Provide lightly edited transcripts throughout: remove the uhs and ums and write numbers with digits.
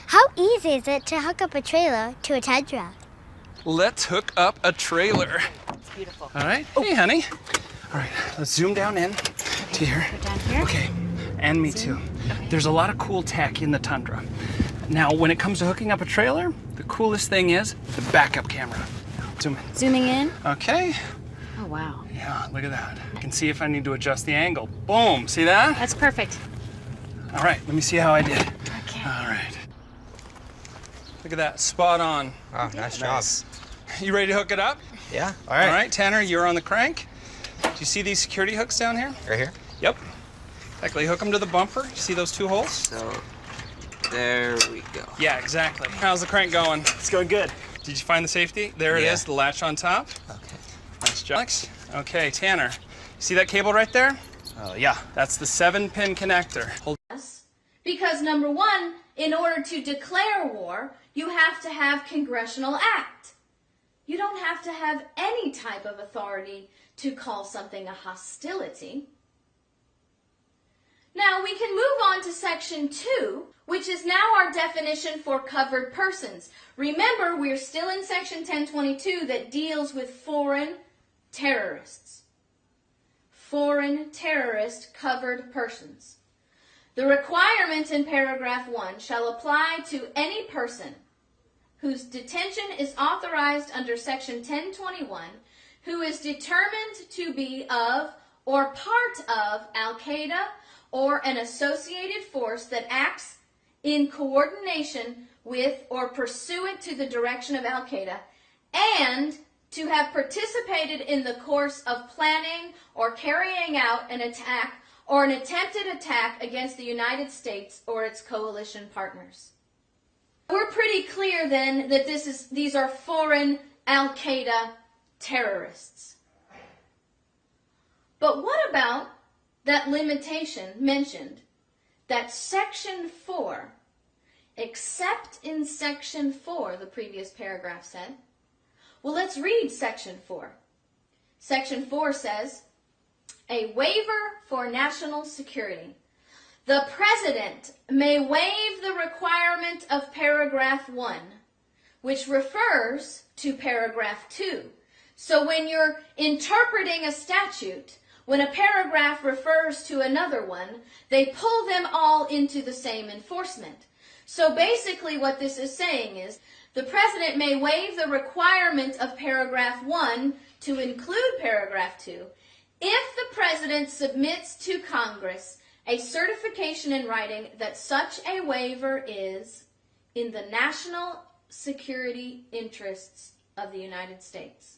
How easy is it to hook up a trailer to a Tundra? Let's hook up a trailer. It's beautiful. All right. Hey, honey. All right, let's zoom down in to here. Go down here? Okay, and me too. Okay. There's a lot of cool tech in the Tundra. Now, when it comes to hooking up a trailer, the coolest thing is the backup camera. Zoom in. Zooming in. Okay. Oh, wow. Yeah, look at that. I can see if I need to adjust the angle. Boom, see that? That's perfect. All right, let me see how I did. Okay. All right. Look at that, spot on. Oh, nice job. You ready to hook it up? Yeah, all right. All right, Tanner, you're on the crank. Do you see these security hooks down here? Right here? Yep. Exactly, hook them to the bumper. You see those two holes? So, there we go. Yeah, exactly. How's the crank going? It's going good. Did you find the safety? There it Yeah. is, the latch on top. Okay. Nice job. Alex? Okay, Tanner, see that cable right there? Oh, yeah. That's the 7-pin connector. Hold. Because number one, in order to declare war, you have to have congressional act. You don't have to have any type of authority to call something a hostility. Now we can move on to section 2, which is now our definition for covered persons. Remember, we're still in section 1022 that deals with foreign terrorists. Foreign terrorist covered persons. The requirement in paragraph 1 shall apply to any person whose detention is authorized under section 1021, who is determined to be of or part of Al-Qaeda or an associated force that acts in coordination with or pursuant to the direction of Al-Qaeda, and to have participated in the course of planning or carrying out an attack or an attempted attack against the United States or its coalition partners. We're pretty clear then that these are foreign Al-Qaeda terrorists. But what about that limitation mentioned that section 4, except in section 4, the previous paragraph said? Well, let's read section 4. Section 4 says, a waiver for national security. The President may waive the requirement of paragraph 1, which refers to paragraph 2. So when you're interpreting a statute, when a paragraph refers to another one, they pull them all into the same enforcement. So basically what this is saying is, the President may waive the requirement of paragraph 1 to include paragraph 2 if the President submits to Congress a certification in writing that such a waiver is in the national security interests of the United States.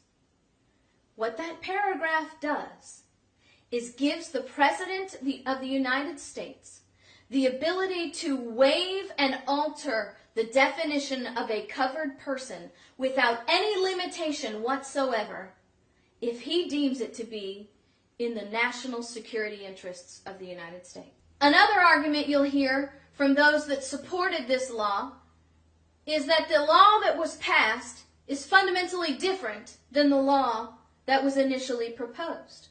What that paragraph does is gives the President of the United States the ability to waive and alter the definition of a covered person without any limitation whatsoever if he deems it to be in the national security interests of the United States. Another argument you'll hear from those that supported this law is that the law that was passed is fundamentally different than the law that was initially proposed.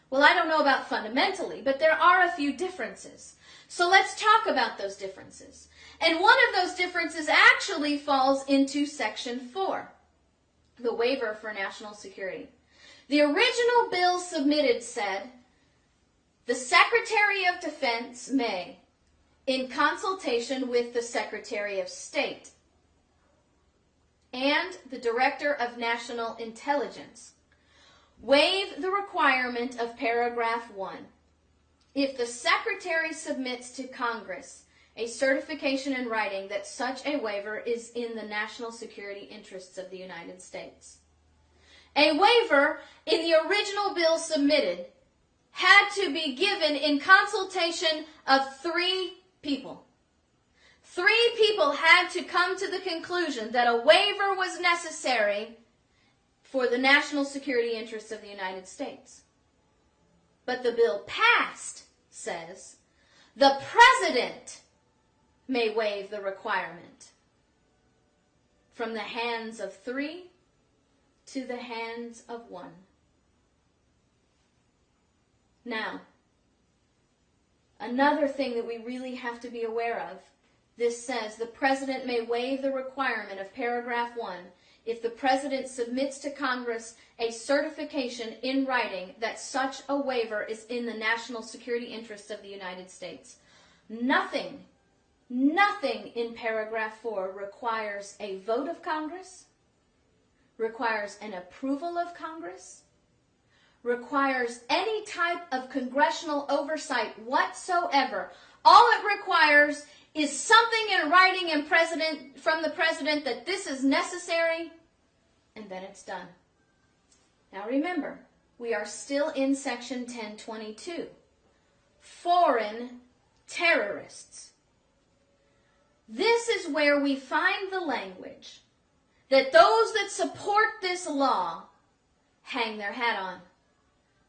Well, I don't know about fundamentally, but there are a few differences. So let's talk about those differences. And one of those differences actually falls into section 4, the waiver for national security. The original bill submitted said, the Secretary of Defense may, in consultation with the Secretary of State and the Director of National Intelligence, waive the requirement of paragraph 1 if the Secretary submits to Congress a certification in writing that such a waiver is in the national security interests of the United States. A waiver in the original bill submitted had to be given in consultation of 3 people. 3 people had to come to the conclusion that a waiver was necessary for the national security interests of the United States. But the bill passed says the President may waive the requirement from the hands of 3 to the hands of 1. Now, another thing that we really have to be aware of This says the President may waive the requirement of paragraph 1 if the President submits to Congress a certification in writing that such a waiver is in the national security interests of the United States. Nothing in paragraph 4 requires a vote of Congress, requires an approval of Congress, requires any type of congressional oversight whatsoever. All it requires is something in writing from the President that this is necessary, and then it's done. Now remember, we are still in section 1022. Foreign terrorists. This is where we find the language that those that support this law hang their hat on.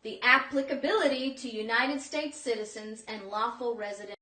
The applicability to United States citizens and lawful residents.